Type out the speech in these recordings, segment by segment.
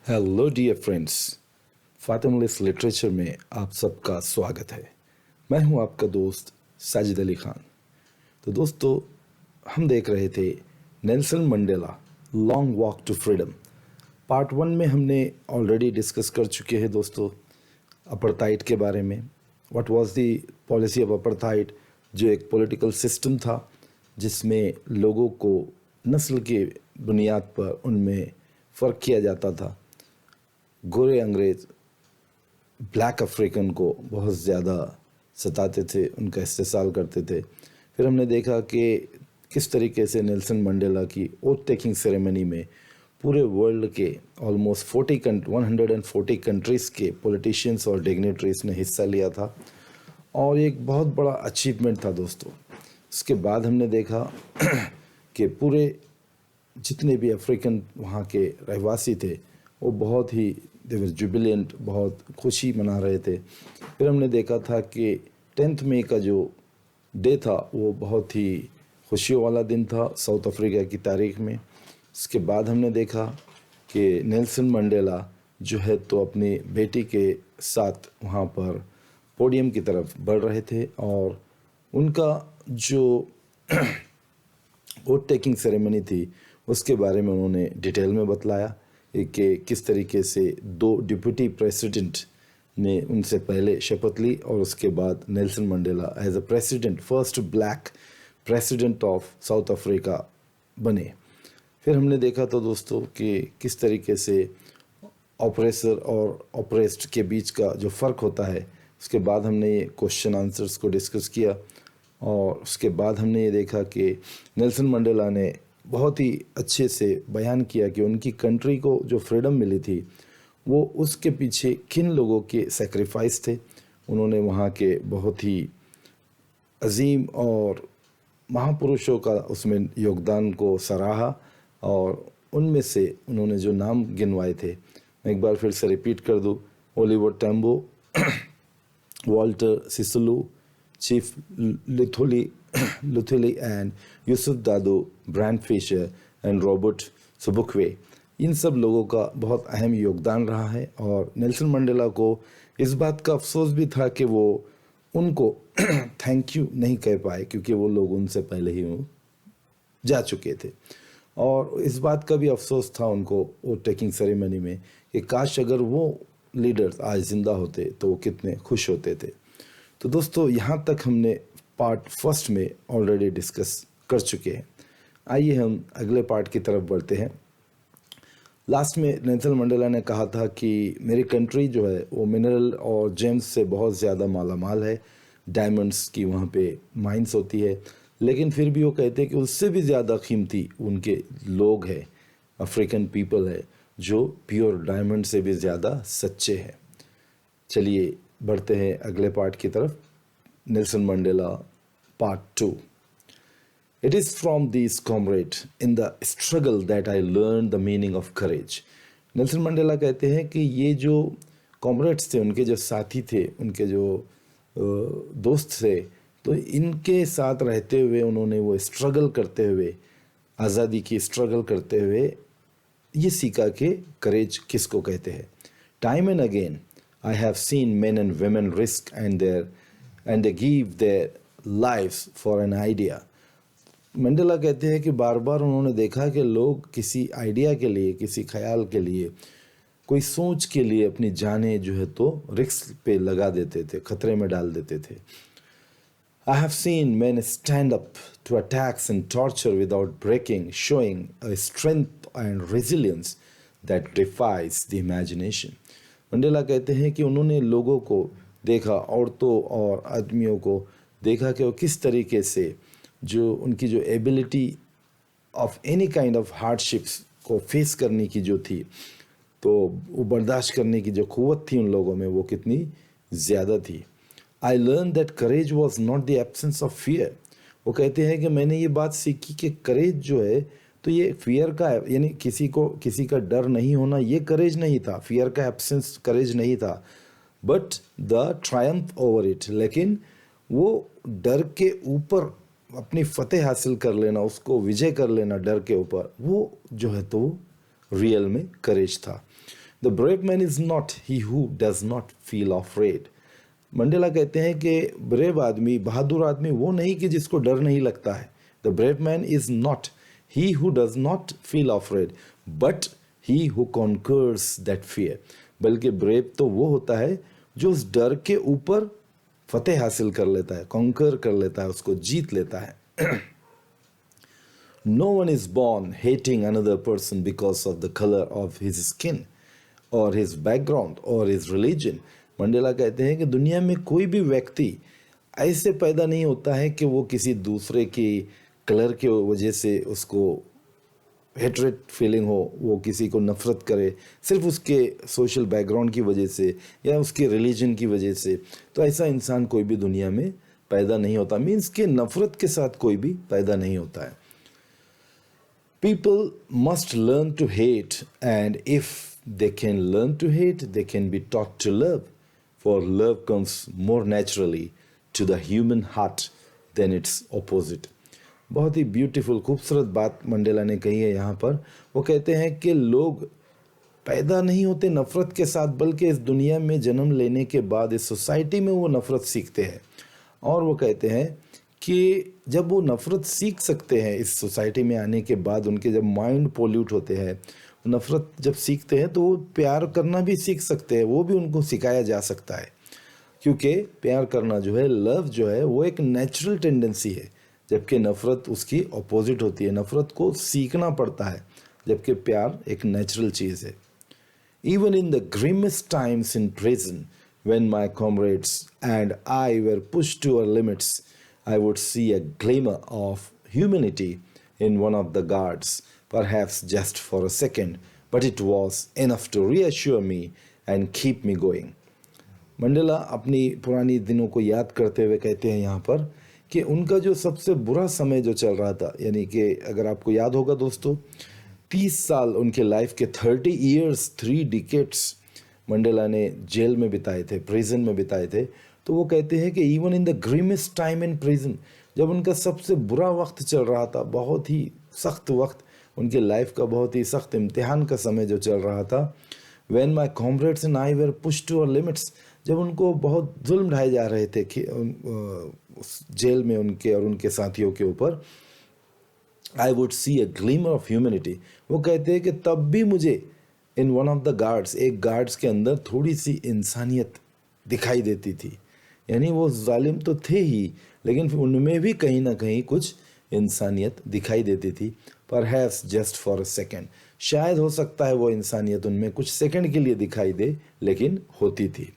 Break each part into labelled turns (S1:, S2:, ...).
S1: Hello dear friends, फातिमुलिस literature में आप सबका स्वागत है। मैं हूं आपका दोस्त साजिद अली खान। तो दोस्तों, हम देख रहे थे Nelson Mandela long walk to freedom. Part 1 में हमने ऑलरेडी डिस्कस कर चुके हैं दोस्तों अपर्थाइड के बारे में। What was the policy of apartheid, जो एक पॉलिटिकल सिस्टम था जिसमें लोगों को नस्ल के बुनियाद पर उनमें फ़र्क किया जाता था। गोरे अंग्रेज़ ब्लैक अफ्रीकन को बहुत ज़्यादा सताते थे, उनका इस्तेसाल करते थे। फिर हमने देखा कि किस तरीके से नेल्सन मंडेला की ओथ टेकिंग सेरेमनी में पूरे वर्ल्ड के ऑलमोस्ट 140 कंट्रीज़ के पॉलिटिशियंस और डिग्नेटरीज ने हिस्सा लिया था और एक बहुत बड़ा अचीवमेंट था दोस्तों। उसके बाद हमने देखा कि पूरे जितने भी अफ्रीकन वहाँ के रहवासी थे वो बहुत ही देवर जुबिलेंट, बहुत खुशी मना रहे थे। फिर हमने देखा था कि 10 मई का जो डे था वो बहुत ही खुशियों वाला दिन था साउथ अफ्रीका की तारीख में। इसके बाद हमने देखा कि नेल्सन मंडेला जो है तो अपनी बेटी के साथ वहाँ पर पोडियम की तरफ बढ़ रहे थे और उनका जो वोट टेकिंग सेरेमनी थी उसके बारे में उन्होंने डिटेल में बतलाया कि किस तरीके से 2 डिप्टी प्रेसिडेंट ने उनसे पहले शपथ ली और उसके बाद Nelson Mandela as a president, first black president of South Africa बने। फिर हमने देखा तो दोस्तों कि किस तरीके से ऑपरेसर और ऑपरेस्ड के बीच का जो फ़र्क होता है। उसके बाद हमने ये क्वेश्चन आंसर्स को डिस्कस किया और उसके बाद हमने ये देखा कि नेल्सन मंडेला ने बहुत ही अच्छे से बयान किया कि उनकी कंट्री को जो फ्रीडम मिली थी वो उसके पीछे किन लोगों के सेक्रीफाइस थे। उन्होंने वहाँ के बहुत ही अजीम और महापुरुषों का उसमें योगदान को सराहा और उनमें से उन्होंने जो नाम गिनवाए थे मैं एक बार फिर से रिपीट कर दूँ। Oliver Tambo, Walter Sisulu, Chief Luthuli and Yusuf Dadoo, Bram Fischer and Robert Sobukwe, इन सब लोगों का बहुत अहम योगदान रहा है। और नेल्सन मंडेला को इस बात का अफसोस भी था कि वो उनको थैंक यू नहीं कह पाए क्योंकि वो लोग उनसे पहले ही जा चुके थे। और इस बात का भी अफसोस था उनको वोट टेकिंग सेरेमनी में कि काश अगर वो लीडर्स आज ज़िंदा होते तो वो कितने खुश होते थे। तो दोस्तों, यहाँ तक हमने पार्ट 1 में ऑलरेडी डिस्कस कर चुके हैं। आइए हम अगले पार्ट की तरफ बढ़ते हैं। लास्ट में नेल्सन मंडेला ने कहा था कि मेरी कंट्री जो है वो मिनरल और जेम्स से बहुत ज़्यादा मालामाल है, डायमंड्स की वहाँ पे माइंस होती है, लेकिन फिर भी वो कहते हैं कि उससे भी ज़्यादा कीमती उनके लोग हैं, अफ्रीकन पीपल है जो प्योर डायमंड से भी ज़्यादा सच्चे हैं। चलिए बढ़ते हैं अगले पार्ट की तरफ। Nelson Mandela part 2। It is from these comrades in the struggle that I learned the meaning of courage. Nelson Mandela कहते हैं कि ये जो कॉमरेड्स थे, उनके जो साथी थे, उनके जो दोस्त थे, तो इनके साथ रहते हुए उन्होंने वो स्ट्रगल करते हुए, आज़ादी की स्ट्रगल करते हुए ये सीखा कि करेज किसको कहते हैं। Time and again I have seen men and women risk and they give their lives for an idea. Mandela कहते हैं कि बार बार उन्होंने देखा कि लोग किसी आइडिया के लिए, किसी ख्याल के लिए, कोई सोच के लिए अपनी जानें जो है तो रिस्क पे लगा देते थे, खतरे में डाल देते थे। I have seen men stand up to attacks and torture without breaking, showing a strength and resilience that defies the imagination. Mandela कहते हैं कि उन्होंने लोगों को देखा, औरतों और आदमियों को देखा कि वो किस तरीके से जो उनकी जो ability of any kind of hardships को फेस करने की जो थी, तो वो बर्दाश्त करने की जो क़ुव्वत थी उन लोगों में वो कितनी ज़्यादा थी। I learn that courage was not the absence of fear. वो कहते हैं कि मैंने ये बात सीखी कि करेज जो है तो ये फियर का, यानी किसी का डर नहीं होना, ये करेज नहीं था, फियर का एब्सेंस करेज नहीं था, but the triumph over it. लेकिन वो डर के ऊपर अपनी फतेह हासिल कर लेना, उसको विजय कर लेना डर के ऊपर, वो जो है तो रियल में करेज था। The brave man is not he who does not feel afraid. Mandela कहते हैं कि ब्रेव आदमी, बहादुर आदमी वो नहीं कि जिसको डर नहीं लगता है। The brave man is not he who does not feel afraid but he who conquers that fear. बल्कि ब्रेव तो वो होता है जो उस डर के ऊपर फतेह हासिल कर लेता है, कॉन्कर कर लेता है, उसको जीत लेता है। No one is born hating another person because of the color of his skin or his background or his religion. Mandela कहते हैं कि दुनिया में कोई भी व्यक्ति ऐसे पैदा नहीं होता है कि वो किसी दूसरे की कलर की वजह से उसको हेट्रेड फीलिंग हो, वो किसी को नफ़रत करे सिर्फ उसके सोशल बैकग्राउंड की वजह से या उसके रिलीजन की वजह से। तो ऐसा इंसान कोई भी दुनिया में पैदा नहीं होता, मीन्स कि नफ़रत के साथ कोई भी पैदा नहीं होता है। People must learn to hate, and if they can learn to hate, they can be taught to love. For love comes more naturally to the human heart than its opposite. बहुत ही ब्यूटीफुल, खूबसूरत बात Mandela ने कही है यहाँ पर। वो कहते हैं कि लोग पैदा नहीं होते नफ़रत के साथ, बल्कि इस दुनिया में जन्म लेने के बाद इस सोसाइटी में वो नफ़रत सीखते हैं। और वो कहते हैं कि जब वो नफ़रत सीख सकते हैं इस सोसाइटी में आने के बाद, उनके जब माइंड पोल्यूट होते हैं, नफ़रत जब सीखते हैं तो वो प्यार करना भी सीख सकते हैं, वो भी उनको सिखाया जा सकता है। क्योंकि प्यार करना जो है, लव जो है, वो एक नेचुरल टेंडेंसी है, जबकि नफ़रत उसकी अपोजिट होती है। नफ़रत को सीखना पड़ता है, जबकि प्यार एक नेचुरल चीज़ है। Even in the grimmest times in prison, when my comrades and I were pushed to our limits, I would see a glimmer of humanity in one of the guards, perhaps just for a second, but it was enough to reassure me and keep me going. Mandela अपनी पुरानी दिनों को याद करते हुए कहते हैं यहाँ पर कि उनका जो सबसे बुरा समय जो चल रहा था, यानी कि अगर आपको याद होगा दोस्तों, 30 साल उनके लाइफ के 30 ईयर्स 3 डिकेड्स मंडेला ने जेल में बिताए थे, प्रिजन में बिताए थे। तो वो कहते हैं कि even in the grimmest time in prison, जब उनका सबसे बुरा वक्त चल रहा था, बहुत ही सख्त वक्त, उनके लाइफ का बहुत ही सख्त इम्तिहान का समय जो चल रहा था, when my comrades and I were pushed to our limits, जब उनको बहुत जुल्म ढाए जा रहे थे जेल में उनके और उनके साथियों के ऊपर, I would see a glimmer of humanity. वो कहते हैं कि तब भी मुझे in one of the guards, एक गार्ड्स के अंदर थोड़ी सी इंसानियत दिखाई देती थी। यानी वो जालिम तो थे ही, लेकिन फिर उनमें भी कहीं ना कहीं कुछ इंसानियत दिखाई देती थी। Perhaps just for a second, शायद हो सकता है वो इंसानियत उनमें कुछ सेकंड के लिए दिखाई दे, लेकिन होती थी।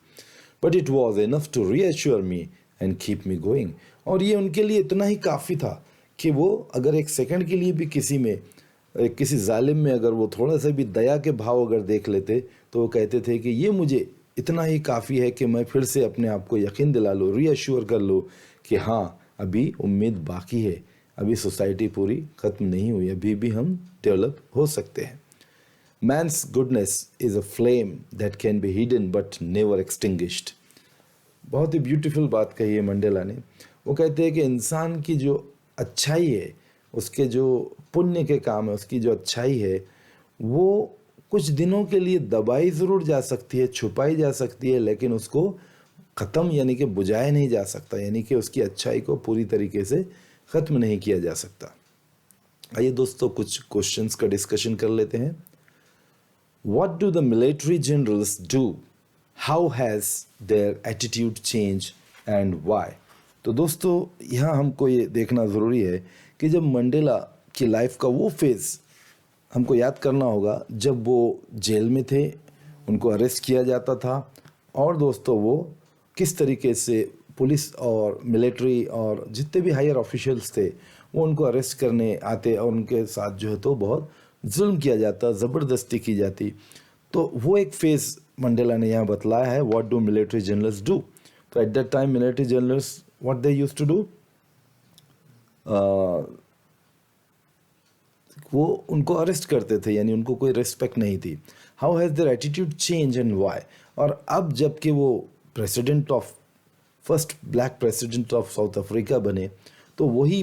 S1: But it was enough to reassure me and keep me going. और ये उनके लिए इतना ही काफ़ी था कि वो अगर एक सेकंड के लिए भी किसी जालिम में अगर वो थोड़ा सा भी दया के भाव अगर देख लेते, तो वो कहते थे कि ये मुझे इतना ही काफ़ी है कि मैं फिर से अपने आप को यकीन दिला लूँ, रीअश्योर कर लूँ कि हाँ, अभी उम्मीद बाकी है, अभी सोसाइटी पूरी ख़त्म नहीं हुई, अभी भी हम डेवलप हो सकते हैं। Man's goodness is a flame that can be hidden but never extinguished. बहुत ही ब्यूटीफुल बात कही है मंडेला ने। वो कहते हैं कि इंसान की जो अच्छाई है, उसके जो पुण्य के काम है, उसकी जो अच्छाई है, वो कुछ दिनों के लिए दबाई ज़रूर जा सकती है, छुपाई जा सकती है, लेकिन उसको ख़त्म यानी कि बुझाया नहीं जा सकता, यानी कि उसकी अच्छाई को पूरी तरीके से ख़त्म नहीं किया जा सकता। आइए दोस्तों, कुछ क्वेश्चंस का डिस्कशन कर लेते हैं। What do the military generals do? How has their attitude changed and why? तो दोस्तों, यहाँ हमको ये देखना ज़रूरी है कि जब मंडेला की लाइफ का वो फेज़ हमको याद करना होगा जब वो जेल में थे, उनको अरेस्ट किया जाता था, और दोस्तों वो किस तरीके से पुलिस और मिलिट्री और जितने भी हायर ऑफिशियल्स थे वो उनको अरेस्ट करने आते और उनके साथ जो है तो बहुत जुल्म किया जाता, ज़बरदस्ती की जाती। तो वो एक फेज़ मंडेला ने यहाँ बतलाया है, what do military generals do. तो at that time military generals what they used to do, वो उनको अरेस्ट करते थे, यानी उनको कोई रिस्पेक्ट नहीं थी। How has their attitude change and why. और अब जबकि वो president of first black president of South Africa बने, तो वही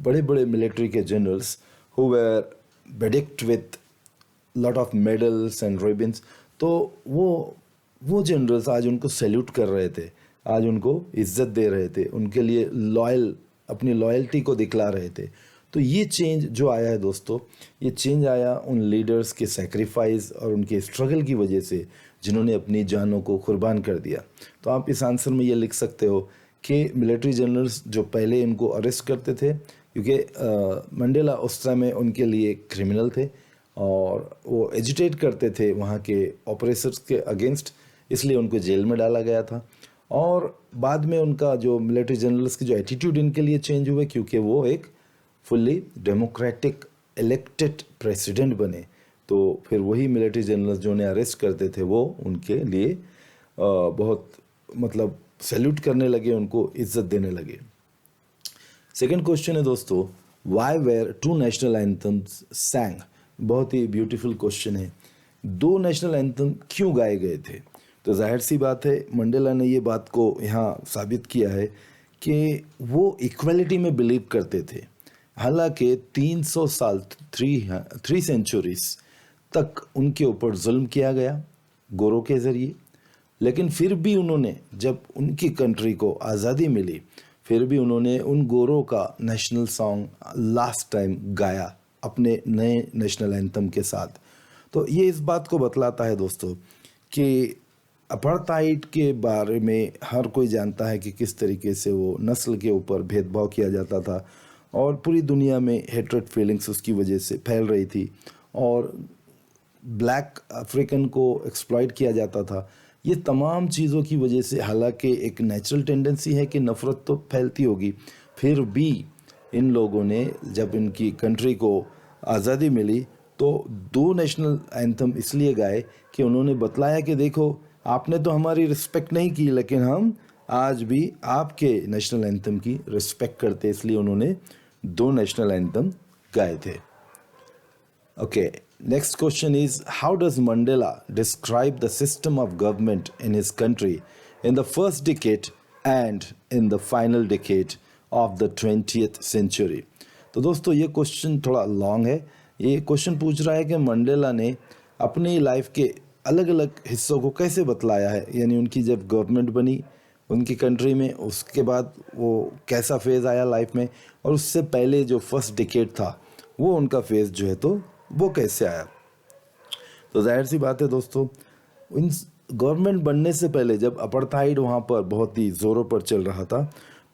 S1: बड़े बड़े मिलिट्री के generals who were bedecked with lot of medals and ribbons, तो वो जनरल्स आज उनको सैल्यूट कर रहे थे, आज उनको इज्जत दे रहे थे, उनके लिए अपनी लॉयल्टी को दिखला रहे थे। तो ये चेंज जो आया है दोस्तों, ये चेंज आया उन लीडर्स के सेक्रीफाइस और उनके स्ट्रगल की वजह से, जिन्होंने अपनी जानों को कुर्बान कर दिया। तो आप इस आंसर में ये लिख सकते हो कि मिलिट्री जनरल्स जो पहले इनको अरेस्ट करते थे, क्योंकि मंडेला उस समय उनके लिए क्रिमिनल थे और वो एजिटेट करते थे वहाँ के ऑपरेशंस के अगेंस्ट, इसलिए उनको जेल में डाला गया था। और बाद में उनका जो मिलिट्री जनरल्स की जो एटीट्यूड इनके लिए चेंज हुए, क्योंकि वो एक फुल्ली डेमोक्रेटिक इलेक्टेड प्रेसिडेंट बने, तो फिर वही मिलिट्री जनरल्स जो उन्हें अरेस्ट करते थे वो उनके लिए बहुत मतलब सैल्यूट करने लगे, उनको इज्जत देने लगे। सेकंड क्वेश्चन है दोस्तों, why were 2 national anthems sang. बहुत ही ब्यूटीफुल क्वेश्चन है। 2 नेशनल एंथम क्यों गाए गए थे? तो जाहिर सी बात है, मंडेला ने ये बात को यहाँ साबित किया है कि वो इक्वलिटी में बिलीव करते थे। हालांकि 300 साल 3 सेंचुरीज तक उनके ऊपर जुल्म किया गया गोरों के ज़रिए, लेकिन फिर भी उन्होंने, जब उनकी कंट्री को आज़ादी मिली, फिर भी उन्होंने उन गोरों का नेशनल सॉन्ग लास्ट टाइम गाया अपने नए नेशनल एंथम के साथ। तो ये इस बात को बतलाता है दोस्तों कि अपार्थाइड के बारे में हर कोई जानता है कि किस तरीके से वो नस्ल के ऊपर भेदभाव किया जाता था और पूरी दुनिया में हेट्रेड फीलिंग्स उसकी वजह से फैल रही थी और ब्लैक अफ्रीकन को एक्सप्लॉइट किया जाता था। ये तमाम चीज़ों की वजह से, हालांकि एक नेचुरल टेंडेंसी है कि नफ़रत तो फैलती होगी, फिर भी इन लोगों ने जब इनकी कंट्री को आज़ादी मिली तो 2 नेशनल एंथम इसलिए गाए कि उन्होंने बतलाया कि देखो, आपने तो हमारी रिस्पेक्ट नहीं की, लेकिन हम आज भी आपके नेशनल एंथम की रिस्पेक्ट करते, इसलिए उन्होंने 2 नेशनल एंथम गाए थे। Okay, next question is, how does Mandela describe the system of government in his country in the first decade and in the final decade of the 20th century? तो दोस्तों ये question थोड़ा long है। ये question पूछ रहा है कि मंडेला ने अपनी लाइफ के अलग अलग हिस्सों को कैसे बतलाया है, यानी उनकी जब गवर्नमेंट बनी उनकी कंट्री में, उसके बाद वो कैसा फेज़ आया लाइफ में, और उससे पहले जो फर्स्ट डिकेड था वो उनका फेज़ जो है तो वो कैसे आया। तो जाहिर सी बात है दोस्तों, इन गवर्नमेंट बनने से पहले जब अपार्थाइड वहाँ पर बहुत ही ज़ोरों पर चल रहा था,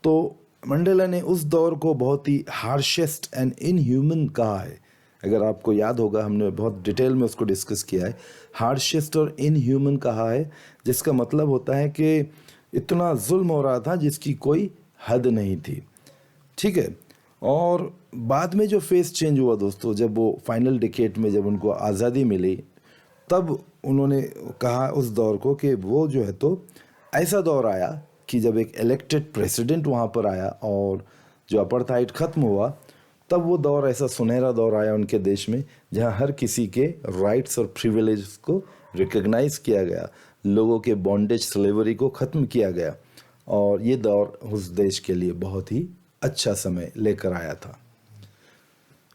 S1: तो मंडेला ने उस दौर को बहुत ही हार्शेस्ट एंड इनह्यूमन कहा है। अगर आपको याद होगा, हमने बहुत डिटेल में उसको डिस्कस किया है। हार्शेस्ट और इनह्यूमन कहा है, जिसका मतलब होता है कि इतना जुल्म हो रहा था जिसकी कोई हद नहीं थी। ठीक है। और बाद में जो फेस चेंज हुआ दोस्तों, जब वो फाइनल डिकेड में जब उनको आज़ादी मिली, तब उन्होंने कहा उस दौर को कि वो जो है तो ऐसा दौर आया कि जब एक इलेक्टेड प्रेसिडेंट वहाँ पर आया और जो अपार्थाइड ख़त्म हुआ, तब वो दौर, ऐसा सुनहरा दौर आया उनके देश में जहाँ हर किसी के राइट्स और प्रिविलेज को रिकग्नाइज़ किया गया, लोगों के बॉन्डेज स्लेवरी को ख़त्म किया गया, और ये दौर उस देश के लिए बहुत ही अच्छा समय लेकर आया था।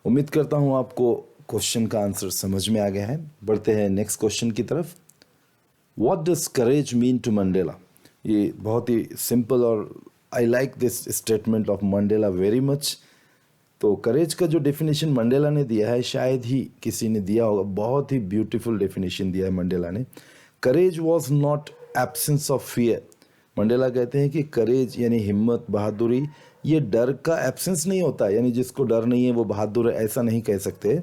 S1: उम्मीद करता हूँ आपको क्वेश्चन का आंसर समझ में आ गया है। बढ़ते हैं नेक्स्ट क्वेश्चन की तरफ। What does courage mean to Mandela? ये बहुत ही सिंपल और I like this statement of Mandela very much. तो करेज का जो डेफिनेशन मंडेला ने दिया है, शायद ही किसी ने दिया होगा, बहुत ही ब्यूटीफुल डेफिनेशन दिया है मंडेला ने। Courage was not absence of fear. Mandela कहते हैं कि करेज यानी हिम्मत, बहादुरी, ये डर का एब्सेंस नहीं होता, यानी जिसको डर नहीं है वो बहादुर है, ऐसा नहीं कह सकते।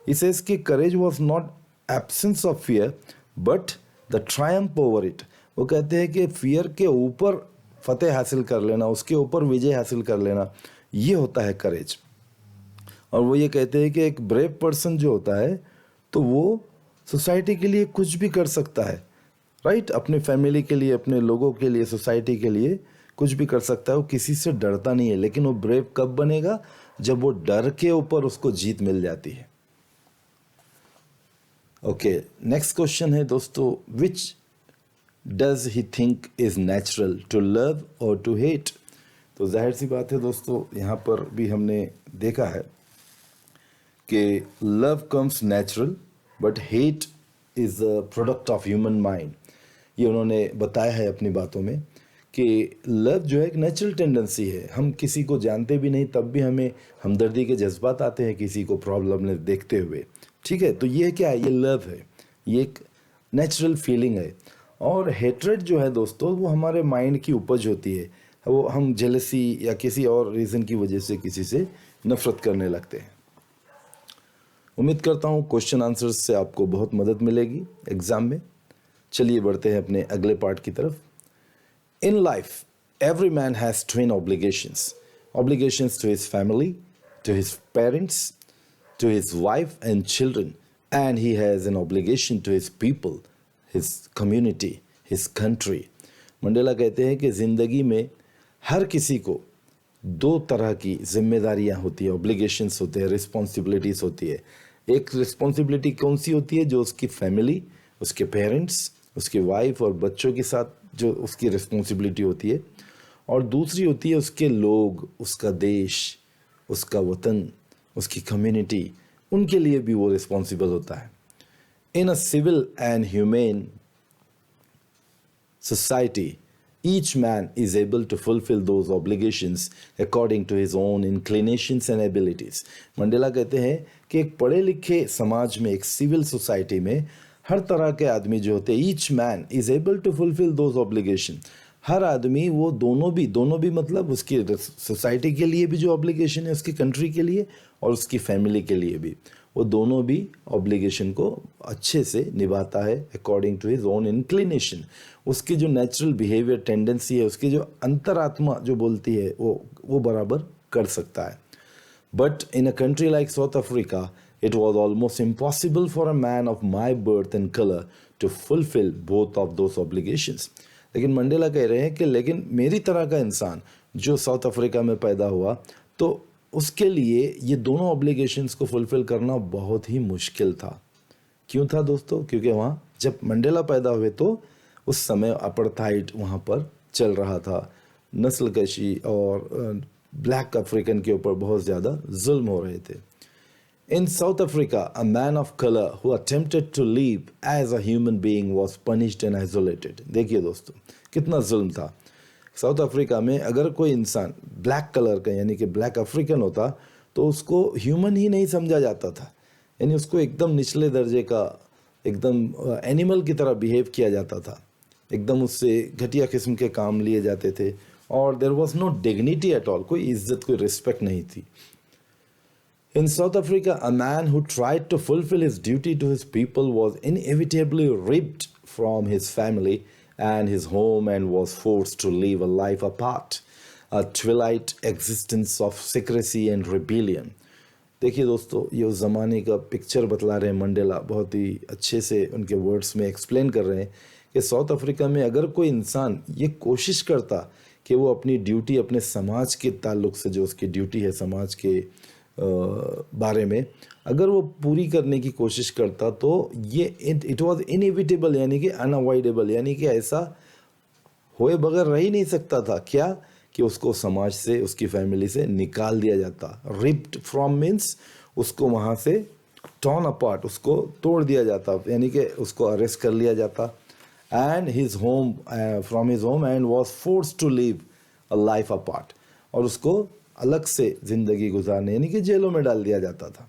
S1: इसे इसकी courage was not absence of fear but the triumph over it. वो कहते हैं कि फियर के ऊपर फतेह हासिल कर लेना, उसके ऊपर विजय हासिल कर लेना, ये होता है करेज। और वो ये कहते हैं कि एक ब्रेव पर्सन जो होता है तो वो सोसाइटी के लिए कुछ भी कर सकता है, राइट? अपने फैमिली के लिए, अपने लोगों के लिए, सोसाइटी के लिए कुछ भी कर सकता है, वो किसी से डरता नहीं है। लेकिन वो ब्रेव कब बनेगा? जब वो डर के ऊपर उसको जीत मिल जाती है। ओके, नेक्स्ट क्वेश्चन है दोस्तों, which does he think is natural, to love और टू हेट? तो जाहिर सी बात है दोस्तों, यहाँ पर भी हमने देखा है कि love comes natural but hate is a product of human mind. ये उन्होंने बताया है अपनी बातों में कि लव जो है एक नेचुरल टेंडेंसी है। हम किसी को जानते भी नहीं तब भी हमें हमदर्दी के जज्बात आते हैं किसी को प्रॉब्लम में देखते हुए। ठीक है, तो ये क्या है, ये लव है, ये एक नेचुरल फीलिंग है। और हेट्रेड जो है दोस्तों वो हमारे माइंड की उपज होती है। वो हम जेलसी या किसी और रीज़न की वजह से किसी से नफरत करने लगते हैं। उम्मीद करता हूँ क्वेश्चन आंसर्स से आपको बहुत मदद मिलेगी एग्ज़ाम में। चलिए बढ़ते हैं अपने अगले पार्ट की तरफ। In life, every man has twin obligations. Obligations to his family, to his parents, to his wife and children. And he has an obligation to his people, his community, his country. Mandela कहते हैं कि ज़िंदगी में हर किसी को दो तरह की जिम्मेदारियां होती है, ऑब्लिगेशंस होते हैं, रिस्पॉन्सिबिलिटीज़ होती है। एक रिस्पॉन्सिबिलिटी कौन सी होती है, जो उसकी फैमिली, उसके पेरेंट्स, उसकी वाइफ और बच्चों के साथ जो उसकी रिस्पॉन्सिबिलिटी होती है, और दूसरी होती है उसके लोग, उसका देश, उसका वतन, उसकी कम्युनिटी, उनके लिए भी वो रिस्पॉन्सिबल होता है। In a civil and humane society each man is able to fulfill those obligations according to his own inclinations and abilities. Mandela कहते हैं कि एक पढ़े लिखे समाज में, एक सिविल सोसाइटी में हर तरह के आदमी जो होते हैं, each man is able to fulfil those obligation. हर आदमी वो दोनों भी मतलब उसकी सोसाइटी के लिए भी जो ऑब्लिगेशन है, उसकी कंट्री के लिए और उसकी फैमिली के लिए भी, वो दोनों भी ऑब्लिगेशन को अच्छे से निभाता है according to his own inclination. उसकी जो नेचुरल बिहेवियर टेंडेंसी है, उसकी जो अंतरात्मा जो बोलती है, वो बराबर कर सकता है। But in a country like south Africa, it was almost impossible for a man of my birth and color to fulfill both of those obligations. लेकिन मंडेला कह रहे हैं कि लेकिन मेरी तरह का इंसान जो साउथ अफ्रीका में पैदा हुआ, तो उसके लिए ये दोनों ऑब्लिगेशंस को फुलफिल करना बहुत ही मुश्किल था। क्यों था दोस्तों? क्योंकि वहाँ जब मंडेला पैदा हुए तो उस समय अपार्थाइड वहाँ पर चल रहा था, नस्ल कशी और ब्लैक अफ्रीकन के ऊपर बहुत ज़्यादा जुल्म हो रहे थे। In South Africa, a man of color who attempted to live as a human being was punished and isolated. देखिए दोस्तों कितना जुल्म था। साउथ अफ्रीका में अगर कोई इंसान ब्लैक कलर का यानी कि ब्लैक अफ्रीकन होता तो उसको ह्यूमन ही नहीं समझा जाता था, यानी उसको एकदम निचले दर्जे का, एकदम एनिमल की तरह बिहेव किया जाता था, एकदम उससे घटिया किस्म के काम लिए जाते थे और there was no dignity at all, कोई इज्जत, कोई रिस्पेक्ट नहीं थी। In South Africa, a man who tried to fulfill his duty to his people was inevitably ripped from his family and his home and was forced to live a life apart, a twilight existence of secrecy and rebellion. देखिए दोस्तों, ये उस ज़माने का picture बतला रहे हैं Mandela, बहुत ही अच्छे से उनके वर्ड्स में एक्सप्लेन कर रहे हैं कि साउथ अफ्रीका में अगर कोई इंसान ये कोशिश करता कि वो अपनी ड्यूटी, अपने समाज के ताल्लुक से जो उसकी ड्यूटी है समाज के बारे में, अगर वो पूरी करने की कोशिश करता तो ये इट वाज इनएविटेबल, यानी कि अनअवॉइडेबल, यानी कि ऐसा होए बगैर रह ही नहीं सकता था। क्या कि उसको समाज से, उसकी फैमिली से निकाल दिया जाता। रिप्ड फ्रॉम मीन्स उसको वहाँ से टॉर्न अपार्ट, उसको तोड़ दिया जाता, यानी कि उसको अरेस्ट कर लिया जाता। And his home, from his home and was force to live a life apart, और उसको अलग से जिंदगी गुजारने यानी कि जेलों में डाल दिया जाता था।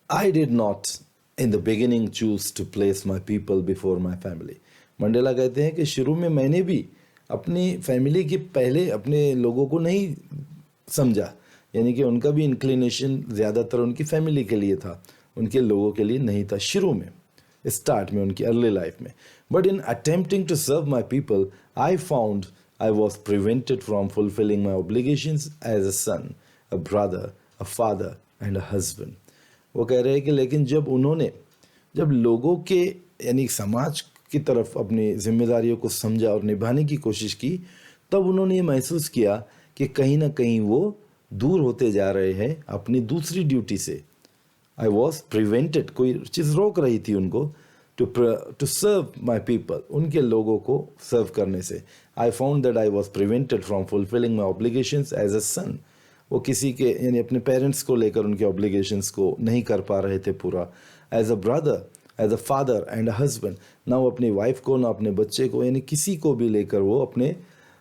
S1: I did not in the beginning choose to place my people before my family. Mandela कहते हैं कि शुरू में मैंने भी अपनी फैमिली के पहले अपने लोगों को नहीं समझा, यानी कि उनका भी इंक्लिनेशन ज़्यादातर उनकी फैमिली के लिए था, उनके लोगों के लिए नहीं था शुरू में, स्टार्ट में, उनकी अर्ली लाइफ में। But in attempting to serve my people I found I was prevented from fulfilling my obligations as a son, a brother, a father and a husband. वो कह रहे हैं कि लेकिन जब लोगों के यानी समाज की तरफ अपनी जिम्मेदारियों को समझा और निभाने की कोशिश की, तब उन्होंने ये महसूस किया कि कहीं ना कहीं वो दूर होते जा रहे हैं अपनी दूसरी ड्यूटी से। I was prevented, कोई चीज़ रोक रही थी उनको, to serve my people, उनके लोगों को सर्व करने से। I found that I was prevented from fulfilling my obligations as a son. वो किसी के यानी अपने पेरेंट्स को लेकर उनके obligations को नहीं कर पा रहे थे पूरा। As a brother, as a father and a husband, ना वो अपनी वाइफ को ना अपने बच्चे को यानी किसी को भी लेकर वो अपने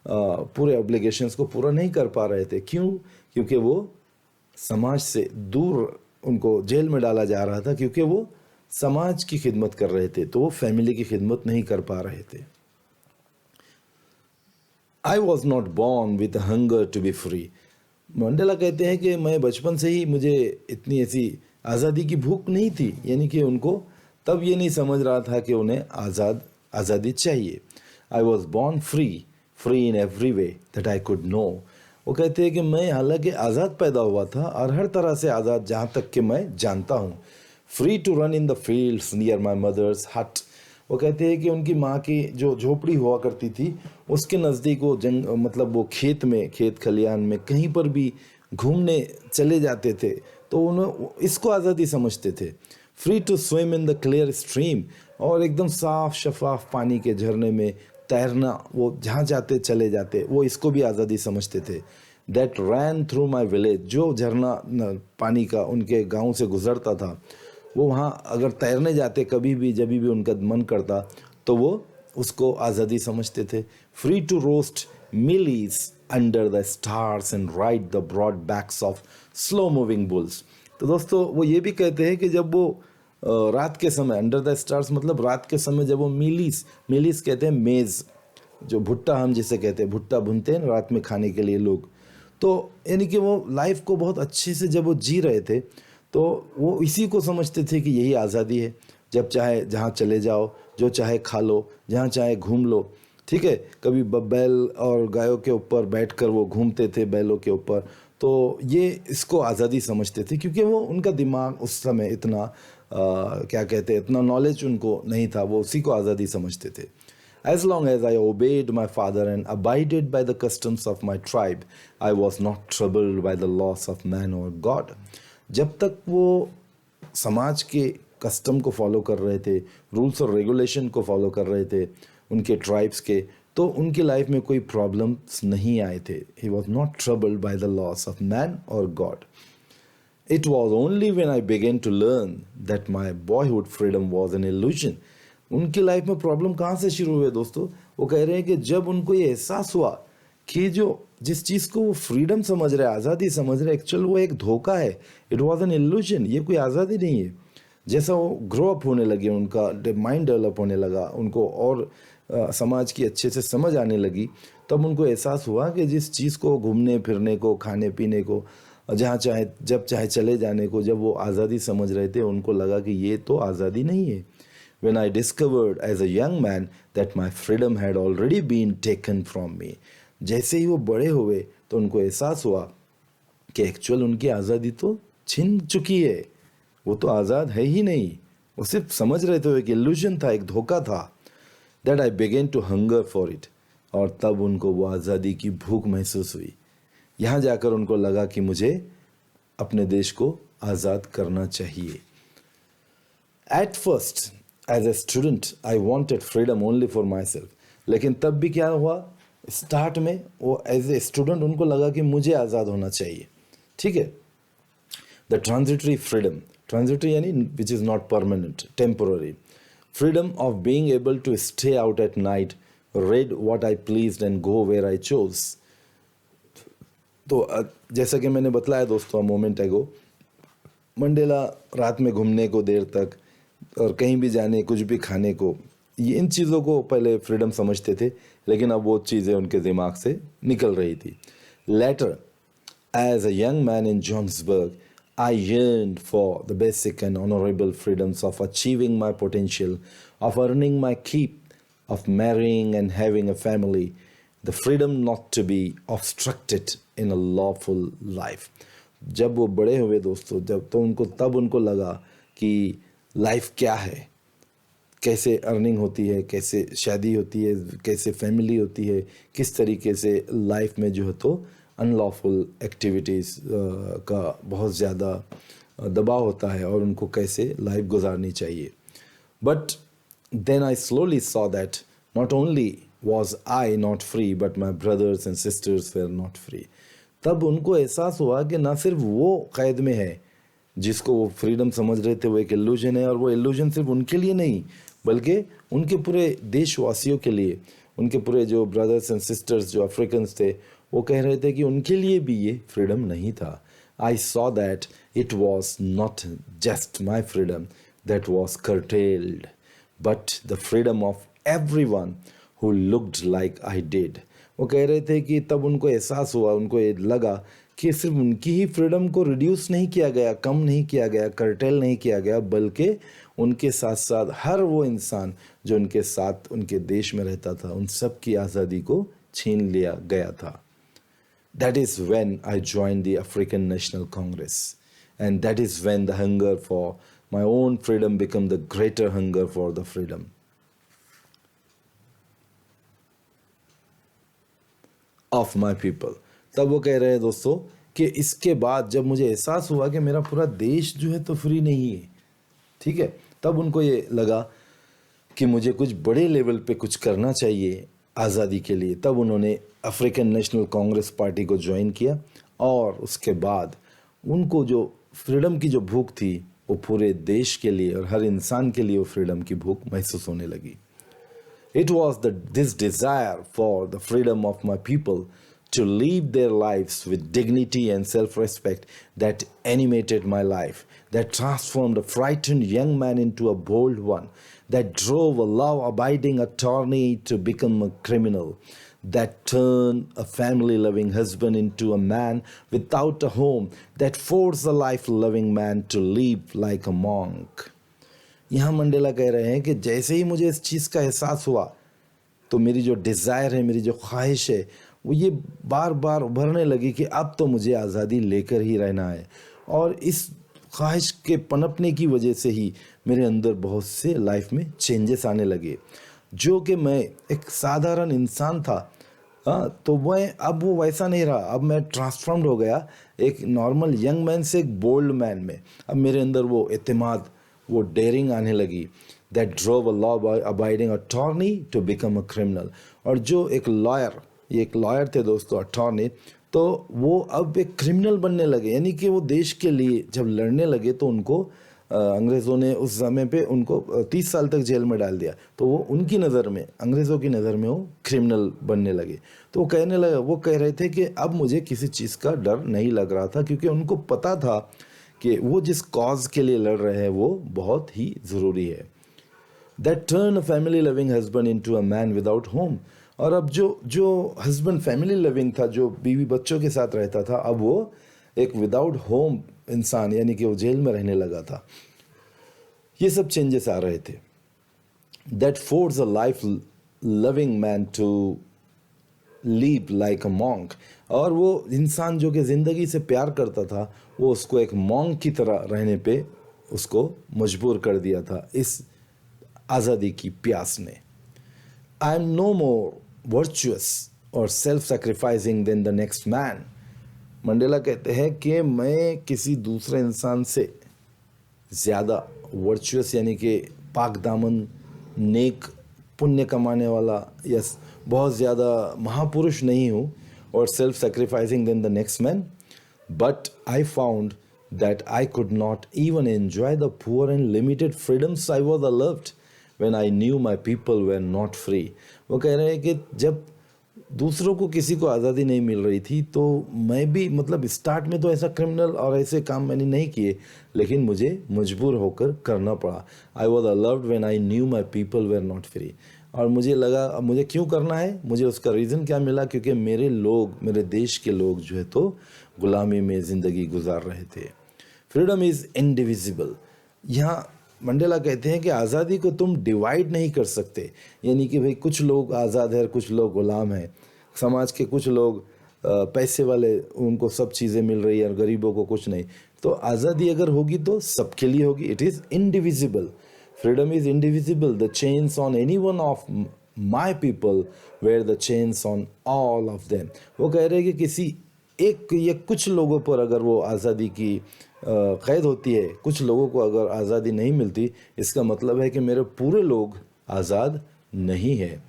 S1: पूरे ऑब्लिगेशंस को पूरा नहीं कर पा रहे थे। क्यों? क्योंकि वो समाज से दूर, उनको जेल में डाला जा रहा था क्योंकि वो समाज की खिदमत कर रहे थे, तो वो फैमिली की खिदमत नहीं कर पा रहे थे। I was not born with hunger to be free. Mandela कहते हैं कि मैं बचपन से ही, मुझे इतनी ऐसी आज़ादी की भूख नहीं थी, यानी कि उनको तब ये नहीं समझ रहा था कि उन्हें आज़ादी चाहिए। I was born free, free in every way that I could know. वो कहते हैं कि मैं हालांकि आज़ाद पैदा हुआ था और हर तरह से आज़ाद जहाँ तक कि मैं जानता हूँ। Free to run in the fields near my mother's hut. वो कहते हैं कि उनकी माँ की जो झोपड़ी हुआ करती थी उसके नज़दीक वो मतलब वो खेत में, खेत खलियान में कहीं पर भी घूमने चले जाते थे, तो उन्हें इसको आज़ादी समझते थे। Free to swim in the clear stream, और एकदम साफ शफाफ पानी के झरने में तैरना, वो जहाँ जाते चले जाते, वो इसको भी आज़ादी समझते थे। That ran through my village, जो झरना पानी का उनके गांव से गुजरता था, वो वहाँ अगर तैरने जाते कभी भी, जब भी उनका मन करता, तो वो उसको आज़ादी समझते थे। Free to roast mealies under the stars and ride the broad backs of slow moving bulls. तो दोस्तों वो ये भी कहते हैं कि जब वो रात के समय, अंडर द स्टार्स मतलब रात के समय, जब वो मिलीज कहते हैं मेज़, जो भुट्टा हम जिसे कहते हैं, भुट्टा भुनते हैं रात में खाने के लिए लोग, तो यानी कि वो लाइफ को बहुत अच्छे से जब वो जी रहे थे, तो वो इसी को समझते थे कि यही आज़ादी है। जब चाहे जहाँ चले जाओ, जो चाहे खा लो, जहाँ चाहे घूम लो, ठीक है। कभी बैल और गायों के ऊपर बैठकर वो घूमते थे, बैलों के ऊपर, तो ये इसको आज़ादी समझते थे क्योंकि वो उनका दिमाग उस समय इतना क्या कहते हैं, इतना नॉलेज उनको नहीं था, वो उसी को आज़ादी समझते थे। As long as I obeyed my father and abided by the customs of my tribe, I was not troubled by the laws of man or God. जब तक वो समाज के कस्टम को फॉलो कर रहे थे, रूल्स और रेगुलेशन को फॉलो कर रहे थे उनके ट्राइब्स के, तो उनकी लाइफ में कोई प्रॉब्लम्स नहीं आए थे। He was not troubled by the loss of man और God. It was only when I began to learn that my boyhood freedom was an illusion. उनकी लाइफ में प्रॉब्लम कहाँ से शुरू हुए दोस्तों? वो कह रहे हैं कि जब उनको ये एहसास हुआ कि जिस चीज़ को वो फ्रीडम समझ रहे, आज़ादी समझ रहे, एक्चुअल वो एक धोखा है। इट वॉज एन इल्यूजन, ये कोई आज़ादी नहीं है। जैसा वो ग्रो अप होने लगे, उनका माइंड डेवलप होने लगा, उनको और समाज की अच्छे से समझ आने लगी, तब उनको एहसास हुआ कि जिस चीज़ को, घूमने फिरने को, खाने पीने को, जहाँ चाहे जब चाहे चले जाने को, जब वो आज़ादी समझ रहे थे, उनको लगा कि ये तो आज़ादी नहीं है। When I discovered as a young man that my freedom had already been taken from me. जैसे ही वो बड़े हुए तो उनको एहसास हुआ कि एक्चुअल उनकी आज़ादी तो छिन चुकी है, वो तो आज़ाद है ही नहीं, वो सिर्फ समझ रहे थे, एक इल्यूजन था, एक धोखा था। That I began to hunger for it. और तब उनको वो आज़ादी की भूख महसूस हुई। यहाँ जाकर उनको लगा कि मुझे अपने देश को आज़ाद करना चाहिए। At first, as a student I wanted freedom only for myself. लेकिन तब भी क्या हुआ, स्टार्ट में वो एज ए स्टूडेंट उनको लगा कि मुझे आज़ाद होना चाहिए, ठीक है। द ट्रांजिटरी फ्रीडम, ट्रांजिटरी यानी which is not permanent, temporary freedom of being able to stay out at night, read what I pleased and go where I chose. तो जैसा कि मैंने बतलाया दोस्तों मोमेंट एगो, मंडेला रात में घूमने को देर तक और कहीं भी जाने, कुछ भी खाने को, ये इन चीज़ों को पहले फ्रीडम समझते थे, लेकिन अब वो चीज़ें उनके दिमाग से निकल रही थी। Later as a young man in Johannesburg I yearned for the basic and honorable freedoms of achieving my potential, of earning my keep, of marrying and having a family, the freedom not to be obstructed in a lawful life. जब वो बड़े हुए दोस्तों, तब उनको लगा कि life क्या है, कैसे अर्निंग होती है, कैसे शादी होती है, कैसे फैमिली होती है, किस तरीके से लाइफ में जो है तो अनलॉफुल एक्टिविटीज़ का बहुत ज़्यादा दबाव होता है और उनको कैसे लाइफ गुजारनी चाहिए। But then I slowly saw that not only was I not free but my brothers and sisters were not free. तब उनको एहसास हुआ कि ना सिर्फ वो कैद में है, जिसको वो फ्रीडम समझ रहे थे वो एक इल्यूजन है, और वो इल्यूजन सिर्फ उनके लिए नहीं बल्कि उनके पूरे देशवासियों के लिए, उनके पूरे जो ब्रदर्स एंड सिस्टर्स जो अफ्रीकन्स थे वो कह रहे थे कि उनके लिए भी ये फ्रीडम नहीं था. I saw that it was not just my freedom that was curtailed, but the freedom of everyone who looked like I did. वो कह रहे थे कि तब उनको एहसास हुआ, उनको ये लगा कि सिर्फ उनकी ही फ्रीडम को रिड्यूस नहीं किया गया, कम नहीं किया गया, कर्टेल नहीं किया गया, बल्कि उनके साथ साथ हर वो इंसान जो उनके साथ उनके देश में रहता था उन सब की आज़ादी को छीन लिया गया था. That is when I joined the African National Congress, and that is when the hunger for my own freedom became the greater hunger for the freedom of my people. तब वो कह रहे हैं दोस्तों कि इसके बाद जब मुझे एहसास हुआ कि मेरा पूरा देश जो है तो फ्री नहीं है, ठीक है, तब उनको ये लगा कि मुझे कुछ बड़े लेवल पे कुछ करना चाहिए आज़ादी के लिए. तब उन्होंने अफ्रीकन नेशनल कांग्रेस पार्टी को ज्वाइन किया, और उसके बाद उनको जो फ्रीडम की जो भूख थी वो पूरे देश के लिए और हर इंसान के लिए वो फ्रीडम की भूख महसूस होने लगी. It was this desire for the freedom of my people to live their lives with dignity and self-respect that animated my life, that transformed a frightened young man into a bold one, that drove a law-abiding attorney to become a criminal, that turned a family-loving husband into a man without a home, that forced a life-loving man to live like a monk. यहाँ Mandela कह रहे हैं कि जैसे ही मुझे इस चीज़ का एहसास हुआ तो मेरी जो डिज़ायर है, मेरी जो ख्वाहिश है, वो ये बार बार उभरने लगी कि अब तो मुझे आज़ादी लेकर ही रहना है. और इस ख्वाहिश के पनपने की वजह से ही मेरे अंदर बहुत से लाइफ में चेंजेस आने लगे. जो कि मैं एक साधारण इंसान था, तो मैं अब वो वैसा नहीं रहा. अब मैं ट्रांसफॉर्म्ड हो गया एक नॉर्मल यंग मैन से एक बोल्ड मैन में. अब मेरे अंदर वो एतमाद, वो डेयरिंग आने लगी. That drove a law abiding attorney to become a criminal. और जो एक लॉयर, ये एक लॉयर थे दोस्तों, अटॉर्नी, तो वो अब एक क्रिमिनल बनने लगे. यानी कि वो देश के लिए जब लड़ने लगे तो उनको अंग्रेज़ों ने उस समय पे उनको 30 साल तक जेल में डाल दिया. तो वो उनकी नज़र में, अंग्रेज़ों की नज़र में वो क्रिमिनल बनने लगे. तो वो कहने लगे, वो कह रहे थे कि अब मुझे किसी चीज़ का डर नहीं लग रहा था, क्योंकि उनको पता था कि वो जिस कॉज के लिए लड़ रहे हैं वो बहुत ही ज़रूरी है. That turn a family loving husband into a man without home. और अब जो हस्बैंड फैमिली लविंग था, जो बीवी बच्चों के साथ रहता था, अब वो एक विदाउट होम इंसान, यानी कि वो जेल में रहने लगा था. ये सब चेंजेस आ रहे थे. That force a life loving man to live like a monk. और वो इंसान जो कि ज़िंदगी से प्यार करता था, वो उसको एक मॉन्क की तरह रहने पे उसको मजबूर कर दिया था इस आज़ादी की प्यास ने. I am no more virtuous और self sacrificing than the next man. Mandela कहते हैं कि मैं किसी दूसरे इंसान से ज़्यादा वर्चुअस, यानी कि पाक दामन, नेक, पुण्य कमाने वाला या बहुत ज़्यादा महापुरुष नहीं हूँ, और self sacrificing than the next man. But I found that I could not even enjoy the poor and limited freedoms I was allowed when I knew my people were not free. वो कह रहे हैं कि जब दूसरों को किसी को आज़ादी नहीं मिल रही थी तो मैं भी, मतलब स्टार्ट में तो ऐसा क्रिमिनल और ऐसे काम मैंने नहीं किए, लेकिन मुझे मजबूर होकर करना पड़ा. I was allowed when I knew my people were not free. और मुझे लगा अब मुझे क्यों करना है, मुझे उसका रीज़न क्या मिला, क्योंकि मेरे लोग, मेरे देश के लोग जो है तो गुलामी में ज़िंदगी गुजार रहे थे. Freedom is indivisible. यहाँ मंडेला कहते हैं कि आज़ादी को तुम डिवाइड नहीं कर सकते, यानी कि भाई कुछ लोग आज़ाद हैं, कुछ लोग गुलाम हैं. समाज के कुछ लोग पैसे वाले, उनको सब चीज़ें मिल रही है और गरीबों को कुछ नहीं. तो आज़ादी अगर होगी तो सबके लिए होगी. It is indivisible. Freedom is indivisible. The chains on any one of my people were the chains on all of them. वो कह रहे हैं कि किसी एक या कुछ लोगों पर अगर वो आज़ादी की कैद होती है, कुछ लोगों को अगर आज़ादी नहीं मिलती, इसका मतलब है कि मेरे पूरे लोग आज़ाद नहीं है.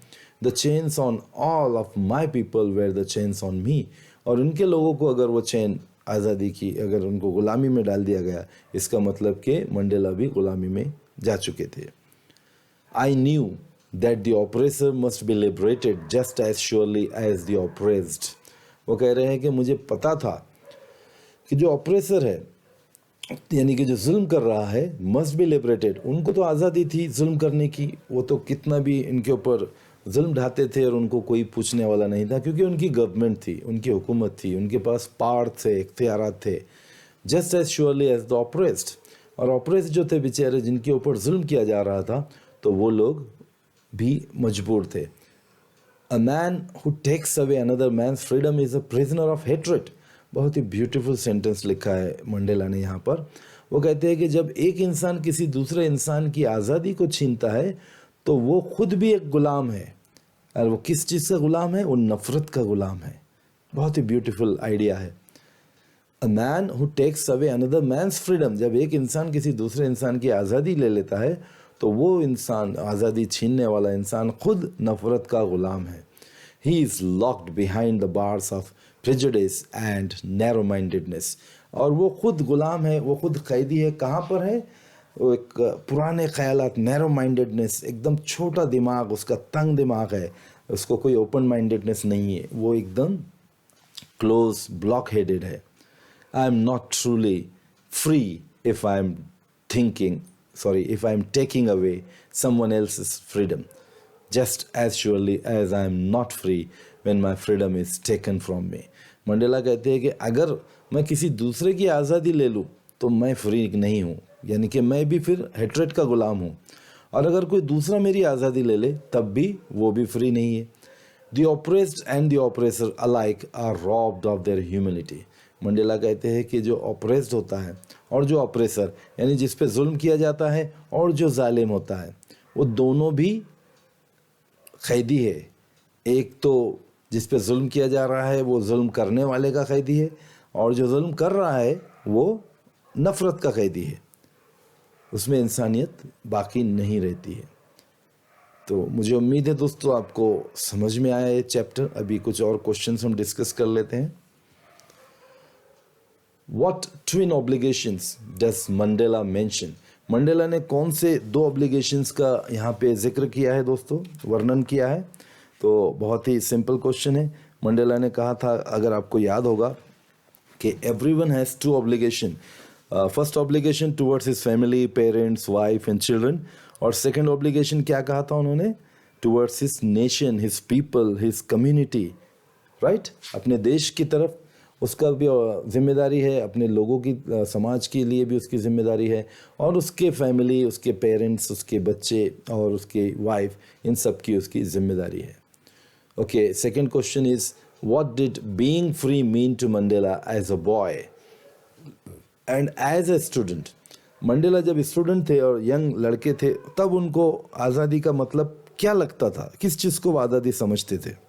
S1: The chains on all of my people were the chains on me. और उनके लोगों को अगर वो चेन आज़ादी की, अगर उनको ग़ुलामी में डाल दिया गया, इसका मतलब कि मंडेला भी ग़ुलामी में जा चुके थे। I knew that the oppressor must be liberated just as surely as the oppressed. वो कह रहे हैं कि मुझे पता था कि जो ऑपरेसर है, यानी कि जो जुल्म कर रहा है, मस्ट बी लिबरेटेड, उनको तो आज़ादी थी जुल्म करने की, वो तो कितना भी इनके ऊपर जुल्म ढाते थे और उनको कोई पूछने वाला नहीं था, क्योंकि उनकी गवर्नमेंट थी, उनकी हुकूमत थी, उनके पास पावर थे, इख्तियारात थे। Just as surely as the oppressed, और ऑपरेस्ड जो थे बेचारे, जिनके ऊपर जुल्म किया जा रहा था, तो वो लोग भी मजबूर थे। A man who takes away another man's freedom is a prisoner of hatred. बहुत ही ब्यूटीफुल सेंटेंस लिखा है मंडेला ने यहाँ पर। वो कहते हैं कि जब एक इंसान किसी दूसरे इंसान की आज़ादी को छीनता है, तो वो खुद भी एक ग़ुलाम है। और वो किस चीज़ का ग़ुलाम है? वो नफ़रत का ग़ुलाम है। बहुत ही ब्यूटीफुल आइडिया है। A man who takes away another man's freedom, जब एक इंसान किसी दूसरे इंसान की आज़ादी ले लेता है, तो वो इंसान, आज़ादी छीनने वाला इंसान, खुद नफ़रत का ग़ुलाम है। He is locked behind the bars of prejudice and narrow mindedness, और वो खुद ग़ुलाम है, वो खुद कैदी है। कहाँ पर है? वो एक पुराने ख़यालात, नैरो माइंडेडनेस, एकदम छोटा दिमाग, उसका तंग दिमाग है, उसको कोई ओपन माइंडेडनेस नहीं है, वो एकदम क्लोज, ब्लॉक हेडेड है। I am not truly free if I am if I am taking away someone else's freedom, just as surely as I am not free when my freedom is taken from me. Mandela कहते हैं कि अगर मैं किसी दूसरे की आज़ादी ले लूँ तो मैं फ्री नहीं हूँ, यानी कि मैं भी फिर हेट्रेड का ग़ुलाम हूँ, और अगर कोई दूसरा मेरी आज़ादी ले ले तब भी वो भी फ्री नहीं है। The oppressed and the oppressor alike are robbed of their humility. Mandela कहते हैं कि जो ऑपरेस्ड होता है और जो ऑपरेसर, यानी जिस पे जुल्म किया जाता है और जो जालिम होता है, वो दोनों भी कैदी है। एक तो जिस पे जुल्म किया जा रहा है वो जुल्म करने वाले का कैदी है, और जो जुल्म कर रहा है वो नफ़रत का कैदी है, उसमें इंसानियत बाकी नहीं रहती है। तो मुझे उम्मीद है दोस्तों आपको समझ में आया ये चैप्टर। अभी कुछ और क्वेश्चंस हम डिस्कस कर लेते हैं। What twin obligations does Mandela mention? Mandela ने कौन से दो ऑब्लिगेशंस का यहाँ पे जिक्र किया है दोस्तों, वर्णन किया है? तो बहुत ही सिंपल क्वेश्चन है। मंडेला ने कहा था, अगर आपको याद होगा, कि everyone has two obligation. First obligation towards his family, parents, wife and children, और सेकंड ऑब्लिगेशन क्या कहा था उन्होंने? Towards his nation, his people, his community, right? अपने देश की तरफ उसका भी जिम्मेदारी है, अपने लोगों की, समाज के लिए भी उसकी ज़िम्मेदारी है, और उसके फैमिली, उसके पेरेंट्स, उसके बच्चे और उसके वाइफ, इन सब की उसकी ज़िम्मेदारी है। Okay, second question is, what did being free mean to Mandela as a boy and as a student? Mandela जब स्टूडेंट थे और यंग लड़के थे, तब उनको आज़ादी का मतलब क्या लगता था, किस चीज़ को आज़ादी समझते थे?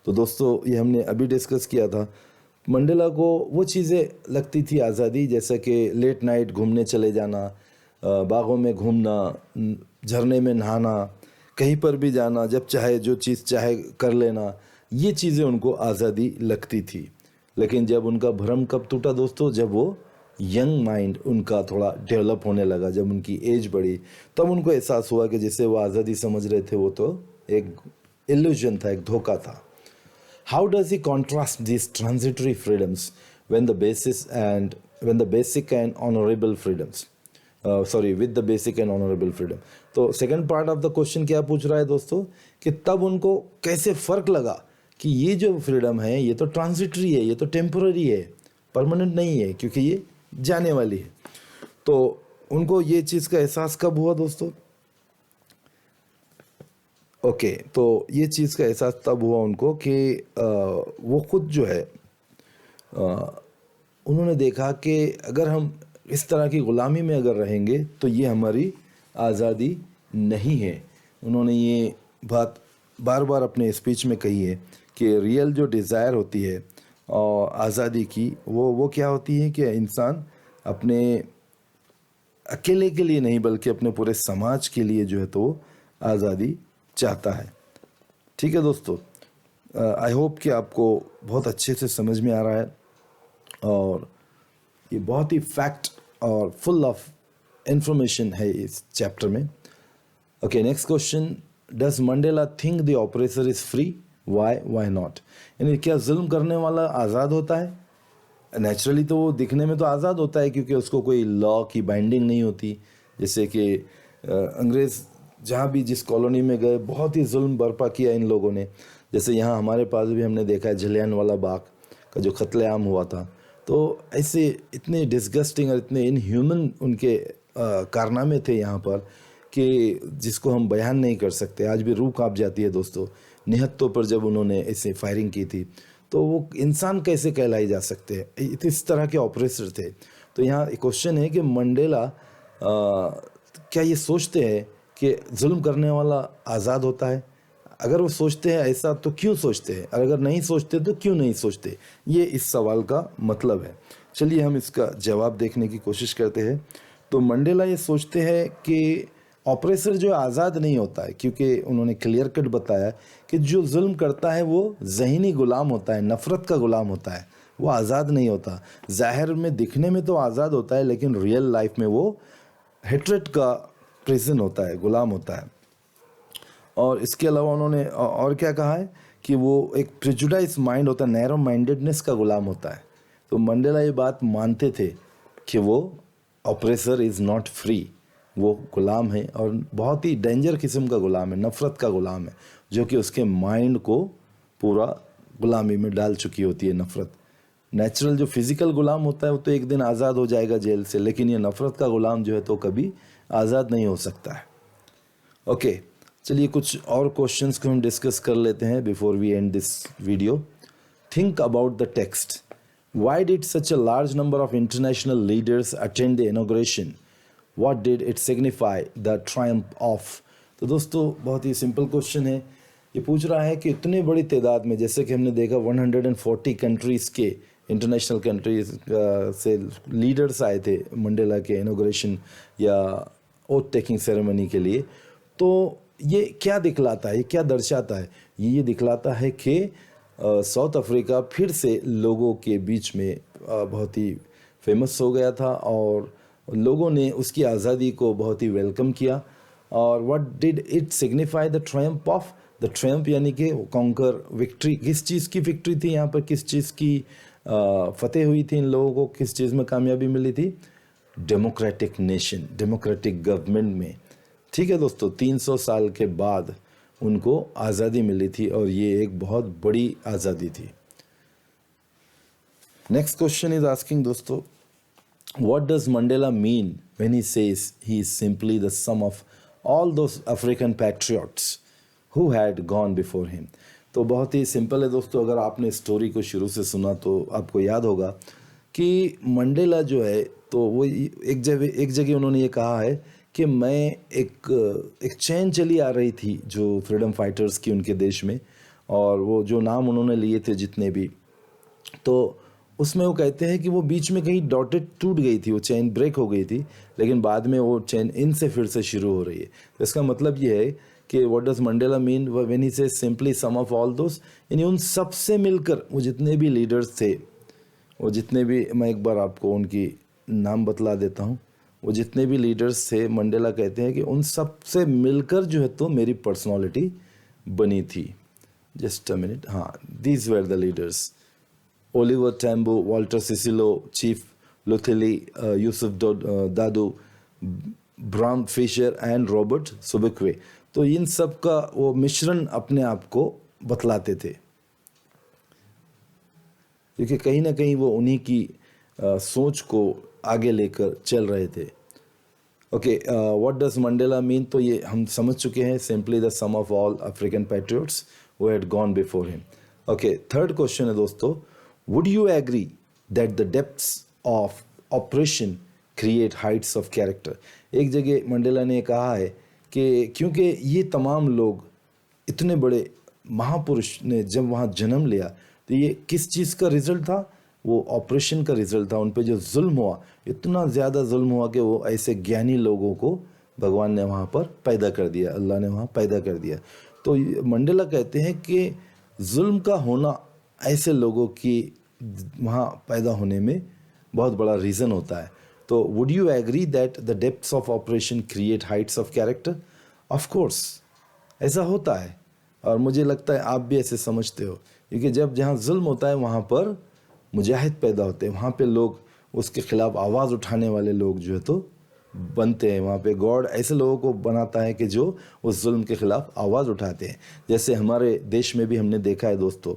S1: तो दोस्तों ये हमने अभी डिस्कस किया था। मंडेला को वो चीज़ें लगती थी आज़ादी, जैसा कि लेट नाइट घूमने चले जाना, बागों में घूमना, झरने में नहाना, कहीं पर भी जाना, जब चाहे जो चीज़ चाहे कर लेना, ये चीज़ें उनको आज़ादी लगती थी। लेकिन जब उनका भ्रम कब टूटा दोस्तों? जब वो यंग माइंड उनका थोड़ा डेवलप होने लगा, जब उनकी एज बढ़ी, तब उनको एहसास हुआ कि जिसे वो आज़ादी समझ रहे थे वो तो एक इल्यूजन था, एक धोखा था। How does he contrast these transitory freedoms when the basic and honorable freedoms? With the basic and honorable freedom. तो second part of the question क्या पूछ रहा है दोस्तों, कि तब उनको कैसे फ़र्क लगा कि ये जो फ्रीडम है ये तो ट्रांजिटरी है, ये तो टेम्पोररी है, परमानेंट नहीं है, क्योंकि ये जाने वाली है। तो उनको ये चीज़ का एहसास कब हुआ दोस्तों? ओके, तो ये चीज़ का एहसास तब हुआ उनको कि वो खुद जो है, उन्होंने देखा कि अगर हम इस तरह की ग़ुलामी में अगर रहेंगे तो ये हमारी आज़ादी नहीं है। उन्होंने ये बात बार बार अपने स्पीच में कही है कि रियल जो डिज़ायर होती है और आज़ादी की, वो क्या होती है कि इंसान अपने अकेले के लिए नहीं बल्कि अपने पूरे समाज के लिए जो है तो आज़ादी चाहता है। ठीक है दोस्तों, आई होप कि आपको बहुत अच्छे से समझ में आ रहा है। और ये बहुत ही फैक्ट और फुल ऑफ इंफॉर्मेशन है इस चैप्टर में। Okay, next question, does Mandela think the oppressor is free, why not? यानी क्या जुल्म करने वाला आज़ाद होता है? नेचुरली तो वो दिखने में तो आज़ाद होता है क्योंकि उसको कोई लॉ की बाइंडिंग नहीं होती। जैसे कि अंग्रेज़ जहाँ भी जिस कॉलोनी में गए बहुत ही जुल्म बर्पा किया इन लोगों ने। जैसे यहाँ हमारे पास भी हमने देखा है जलियांवाला बाग का जो कत्लेआम हुआ था। तो ऐसे इतने डिस्गस्टिंग और इतने इनह्यूमन उनके कारनामे थे यहाँ पर कि जिसको हम बयान नहीं कर सकते। आज भी रूह कांप जाती है दोस्तों। निहत्तों पर जब उन्होंने ऐसे फायरिंग की थी तो वो इंसान कैसे कहलाई जा सकते हैं? इस तरह के ऑपरेटर थे। तो यहाँ एक क्वेश्चन है कि मंडेला क्या ये सोचते हैं कि जुल्म करने वाला आज़ाद होता है? अगर वो सोचते हैं ऐसा तो क्यों सोचते हैं, और अगर नहीं सोचते तो क्यों नहीं सोचते? ये इस सवाल का मतलब है। चलिए हम इसका जवाब देखने की कोशिश करते हैं। तो मंडेला ये सोचते हैं कि ऑपरेसर जो आज़ाद नहीं होता है, क्योंकि उन्होंने क्लियर कट बताया कि जो जुल्म करता है वो ज़हनी गुलाम होता है, नफ़रत का गुलाम होता है, वो आज़ाद नहीं होता। ज़ाहिर में दिखने में तो आज़ाद होता है लेकिन रियल लाइफ में वो हेट्रेड का प्रिजन होता है, गुलाम होता है। और इसके अलावा उन्होंने और क्या कहा है कि वो एक प्रिजुडाइज माइंड होता है, नैरो माइंडेडनेस का गुलाम होता है। तो मंडेला ये बात मानते थे कि वो ऑपरेसर इज़ नॉट फ्री, वो गुलाम है और बहुत ही डेंजर किस्म का गुलाम है, नफ़रत का गुलाम है, जो कि उसके माइंड को पूरा गुलामी में डाल चुकी होती है नफ़रत। नेचुरल जो फिज़िकल गुलाम होता है वो तो एक दिन आज़ाद हो जाएगा जेल से, लेकिन ये नफ़रत का गुलाम जो है तो कभी आज़ाद नहीं हो सकता है। ओके, चलिए कुछ और क्वेश्चंस को हम डिस्कस कर लेते हैं before we end this video. Think about the text. Why did such a large number of international leaders attend the inauguration? What did it signify the triumph of? तो दोस्तों बहुत ही सिंपल क्वेश्चन है। ये पूछ रहा है कि इतने बड़ी तादाद में, जैसे कि हमने देखा 140 कंट्रीज़ के इंटरनेशनल कंट्रीज से लीडर्स आए थे मंडेला के इनॉग्रेशन या ओथ टेकिंग सेरेमनी के लिए। तो ये क्या दिखलाता है, ये क्या दर्शाता है? ये दिखलाता है कि साउथ अफ्रीका फिर से लोगों के बीच में बहुत ही फेमस हो गया था और लोगों ने उसकी आज़ादी को बहुत ही वेलकम किया। और what did it signify the Triumph of? The Triumph यानी कि कॉन्कर, विक्ट्री। किस चीज़ की विक्ट्री थी यहाँ पर, किस चीज़ की फतेह हुई थी इन लोगों को, किस चीज़ में कामयाबी मिली थी? डेमोक्रेटिक नेशन, डेमोक्रेटिक गवर्नमेंट में। ठीक है दोस्तों, 300 साल के बाद उनको आज़ादी मिली थी और ये एक बहुत बड़ी आज़ादी थी। नेक्स्ट क्वेश्चन इज आस्किंग दोस्तों, what does Mandela mean when he says he is simply the sum of all those African patriots who had gone before him? तो बहुत ही सिंपल है दोस्तों। अगर आपने स्टोरी को शुरू से सुना तो आपको याद होगा कि मंडेला जो है तो वो एक जगह उन्होंने ये कहा है कि मैं एक चैन चली आ रही थी जो फ्रीडम फाइटर्स की उनके देश में, और वो जो नाम उन्होंने लिए थे जितने भी, तो उसमें वो कहते हैं कि वो बीच में कहीं डॉटेड टूट गई थी, वो चैन ब्रेक हो गई थी, लेकिन बाद में वो चैन इनसे फिर से शुरू हो रही है। तो इसका मतलब ये है कि what does Mandela mean when he say simply sum of all those, यानी उन सब से मिलकर वो जितने भी लीडर्स थे, वो जितने भी, मैं एक बार आपको उनकी नाम बतला देता हूँ, वो जितने भी लीडर्स थे, मंडेला कहते हैं कि उन सब से मिलकर जो है तो मेरी पर्सनालिटी बनी थी। जस्ट अ मिनट, हाँ, these were the leaders: Oliver Tambo, Walter Sisulu, Chief Luthuli, Yusuf Dadoo, Bram Fischer and Robert Sobukwe. तो इन सब का वो मिश्रण अपने आप को बतलाते थे, क्योंकि कहीं ना कहीं वो उन्हीं की सोच को आगे लेकर चल रहे थे। Okay, what does Mandela mean? तो ये हम समझ चुके हैं, simply the sum of all African patriots who had gone before him. Okay, third question है दोस्तों, would you agree that the depths of oppression create heights of character? एक जगह मंडेला ने कहा है कि क्योंकि ये तमाम लोग, इतने बड़े महापुरुष ने जब वहाँ जन्म लिया, तो ये किस चीज़ का रिजल्ट था? वो ऑपरेशन का रिजल्ट था। उन पे जो जुल्म हुआ, इतना ज़्यादा जुल्म हुआ कि वो ऐसे ज्ञानी लोगों को भगवान ने वहाँ पर पैदा कर दिया, अल्लाह ने वहाँ पैदा कर दिया। तो मंडेला कहते हैं कि जुल्म का होना ऐसे लोगों की वहाँ पैदा होने में बहुत बड़ा रीज़न होता है। तो would you agree that the depths of oppression create heights of character? Of course ऐसा होता है, और मुझे लगता है आप भी ऐसे समझते हो, क्योंकि जब जहाँ जुल्म होता है वहाँ पर मुजाहिद पैदा होते हैं, वहाँ पे लोग उसके खिलाफ आवाज़ उठाने वाले लोग जो है तो बनते हैं। वहाँ पे गॉड ऐसे लोगों को बनाता है कि जो उस जुल्म के खिलाफ आवाज़ उठाते हैं। जैसे हमारे देश में भी हमने देखा है दोस्तों,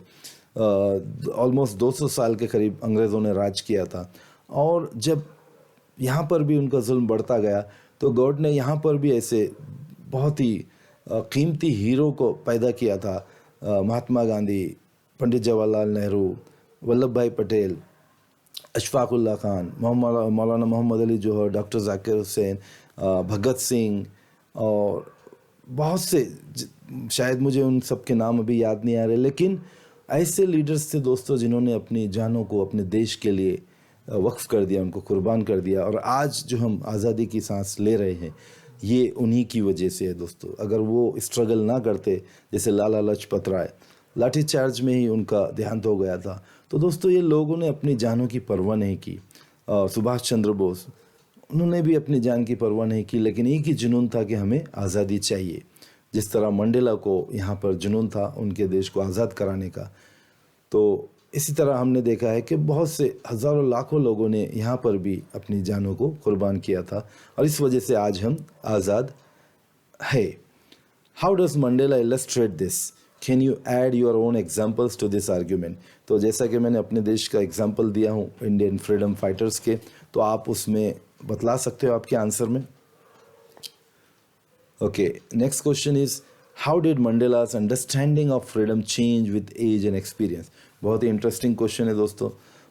S1: ऑलमोस्ट 200 साल के करीब अंग्रेज़ों ने राज किया था, और जब यहाँ पर भी उनका जुल्म बढ़ता गया तो गॉड ने यहाँ पर भी ऐसे बहुत ही कीमती हीरो को पैदा किया था। महात्मा गांधी, पंडित जवाहरलाल नेहरू, वल्लभ भाई पटेल, अशफाकुल्ला खान, मौलाना मोहम्मद अली जौहर, डॉक्टर जाकिर हुसैन, भगत सिंह, और बहुत से, शायद मुझे उन सब के नाम अभी याद नहीं आ रहे, लेकिन ऐसे लीडर्स थे दोस्तों जिन्होंने अपनी जानों को अपने देश के लिए वक्फ कर दिया, उनको कुर्बान कर दिया। और आज जो हम आज़ादी की सांस ले रहे हैं ये उन्हीं की वजह से है दोस्तों। अगर वो स्ट्रगल ना करते, जैसे लाला लाजपत राय, लाठी चार्ज में ही उनका देहांत हो गया था, तो दोस्तों ये लोगों ने अपनी जानों की परवाह नहीं की। सुभाष चंद्र बोस, उन्होंने भी अपनी जान की परवाह नहीं की, लेकिन एक ही जुनून था कि हमें आज़ादी चाहिए। जिस तरह मंडेला को यहाँ पर जुनून था उनके देश को आज़ाद कराने का, तो इसी तरह हमने देखा है कि बहुत से हज़ारों लाखों लोगों ने यहाँ पर भी अपनी जानों को कुर्बान किया था, और इस वजह से आज हम आज़ाद है। How does Mandela illustrate this? Can you add your own examples to this argument? तो जैसा कि मैंने अपने देश का एग्जाम्पल दिया हूँ इंडियन फ्रीडम फाइटर्स के, तो आप उसमें बतला सकते हो आपके आंसर में। Okay, next question is how did Mandela's understanding of freedom change with age and experience? बहुत ही इंटरेस्टिंग क्वेश्चन है दोस्तों।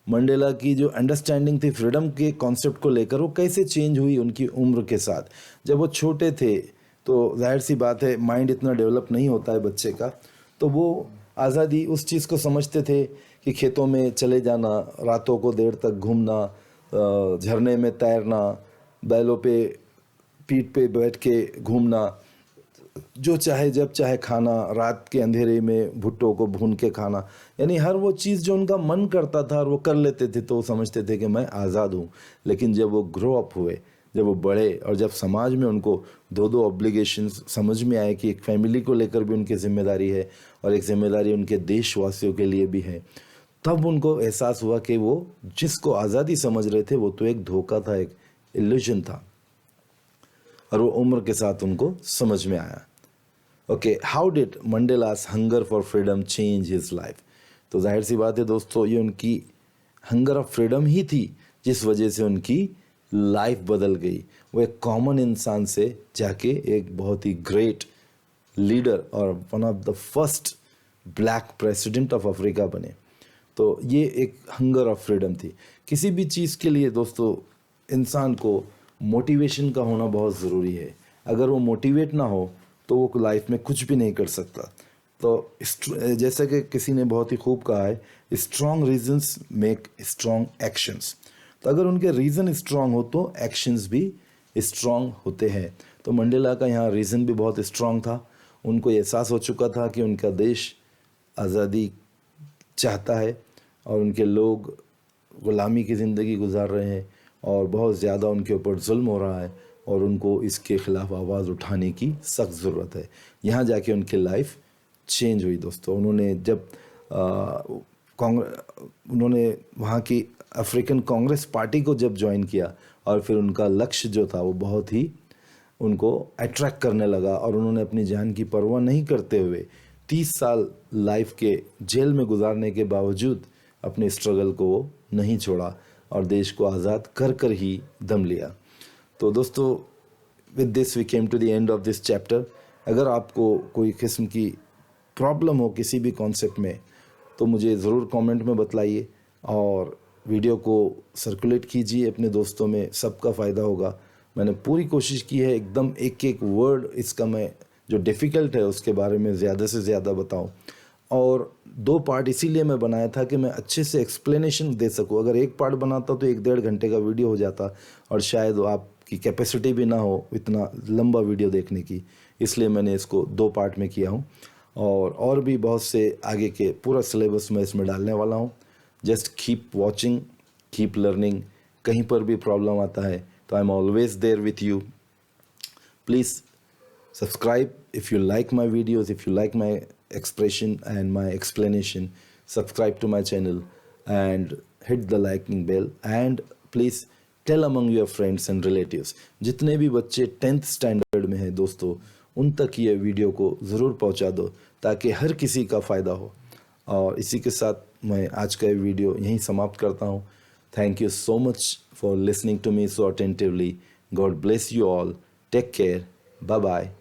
S1: मंडेला की जो अंडरस्टैंडिंग थी फ्रीडम के कॉन्सेप्ट को लेकर, वो कैसे चेंज हुई उनकी उम्र के साथ? जब वो छोटे थे तो जाहिर सी बात है माइंड इतना डेवलप नहीं होता है बच्चे का, तो वो आज़ादी उस चीज़ को समझते थे कि खेतों में चले जाना, रातों को देर तक घूमना, झरने में तैरना, बैलों पे पीठ पे बैठ के घूमना, जो चाहे जब चाहे खाना, रात के अंधेरे में भुट्टो को भून के खाना, यानी हर वो चीज़ जो उनका मन करता था और वो कर लेते थे, तो वो समझते थे कि मैं आज़ाद हूँ। लेकिन जब वो ग्रो अप हुए, जब वो बढ़े, और जब समाज में उनको दो ऑब्लिगेशंस समझ में आए कि एक फैमिली को लेकर भी उनकी जिम्मेदारी है और एक जिम्मेदारी उनके देशवासियों के लिए भी है, तब उनको एहसास हुआ कि वो जिसको आज़ादी समझ रहे थे वो तो एक धोखा था, एक इल्यूजन था, और वो उम्र के साथ उनको समझ में आया। Okay, how did Mandela's hunger for freedom change his life? तो जाहिर सी बात है दोस्तों, ये उनकी हंगर ऑफ फ्रीडम ही थी जिस वजह से उनकी लाइफ बदल गई। वो एक कॉमन इंसान से जाके एक बहुत ही ग्रेट लीडर और one of the first black president of Africa बने। तो ये एक हंगर ऑफ फ्रीडम थी। किसी भी चीज़ के लिए दोस्तों इंसान को मोटिवेशन का होना बहुत ज़रूरी है। अगर वो मोटिवेट ना हो तो वो लाइफ में कुछ भी नहीं कर सकता। तो जैसा कि किसी ने बहुत ही खूब कहा है, strong reasons make strong actions. तो अगर उनके रीज़न स्ट्रॉन्ग हो तो एक्शंस भी स्ट्रॉन्ग होते हैं। तो मंडेला का यहाँ रीज़न भी बहुत स्ट्रॉन्ग था। उनको एहसास हो चुका था कि उनका देश आज़ादी चाहता है और उनके लोग ग़ुलामी की ज़िंदगी गुजार रहे हैं और बहुत ज़्यादा उनके ऊपर जुल्म हो रहा है, और उनको इसके ख़िलाफ़ आवाज़ उठाने की सख्त ज़रूरत है। यहाँ जाके उनकी लाइफ चेंज हुई दोस्तों। उन्होंने जब उन्होंने वहाँ की अफ्रीकन कांग्रेस पार्टी को जब ज्वाइन किया, और फिर उनका लक्ष्य जो था वो बहुत ही उनको अट्रैक्ट करने लगा, और उन्होंने अपनी जान की परवाह नहीं करते हुए 30 साल लाइफ के जेल में गुजारने के बावजूद अपने स्ट्रगल को वो नहीं छोड़ा और देश को आज़ाद कर कर ही दम लिया। तो दोस्तों, with this we came to the end of this chapter. अगर आपको कोई किस्म की प्रॉब्लम हो किसी भी कॉन्सेप्ट में, तो मुझे ज़रूर कमेंट में बतलाइए और वीडियो को सर्कुलेट कीजिए अपने दोस्तों में, सबका फ़ायदा होगा। मैंने पूरी कोशिश की है एकदम एक एक वर्ड इसका मैं जो डिफ़िकल्ट है उसके बारे में ज़्यादा से ज़्यादा बताऊं, और 2 पार्ट इसीलिए मैं बनाया था कि मैं अच्छे से एक्सप्लेनेशन दे सकूं। अगर एक पार्ट बनाता तो 1-1.5 घंटे का वीडियो हो जाता, और शायद आपकी कैपेसिटी भी ना हो इतना लंबा वीडियो देखने की, इसलिए मैंने इसको 2 पार्ट में किया हूँ। और भी बहुत से आगे के पूरा सिलेबस मैं इसमें डालने वाला हूँ। Just keep watching, keep learning. कहीं पर भी प्रॉब्लम आता है तो I am always there with you. Please subscribe if you like my videos, if you like my expression and my explanation. Subscribe to my channel and hit the liking bell, and please tell among your friends and relatives. जितने भी बच्चे 10th standard में हैं दोस्तों, उन तक ये video को ज़रूर पहुंचा दो ताकि हर किसी का फ़ायदा हो. और इसी के साथ मैं आज का ये वीडियो यहीं समाप्त करता हूँ. Thank you so much for listening to me so attentively. God bless you all. Take care. Bye bye.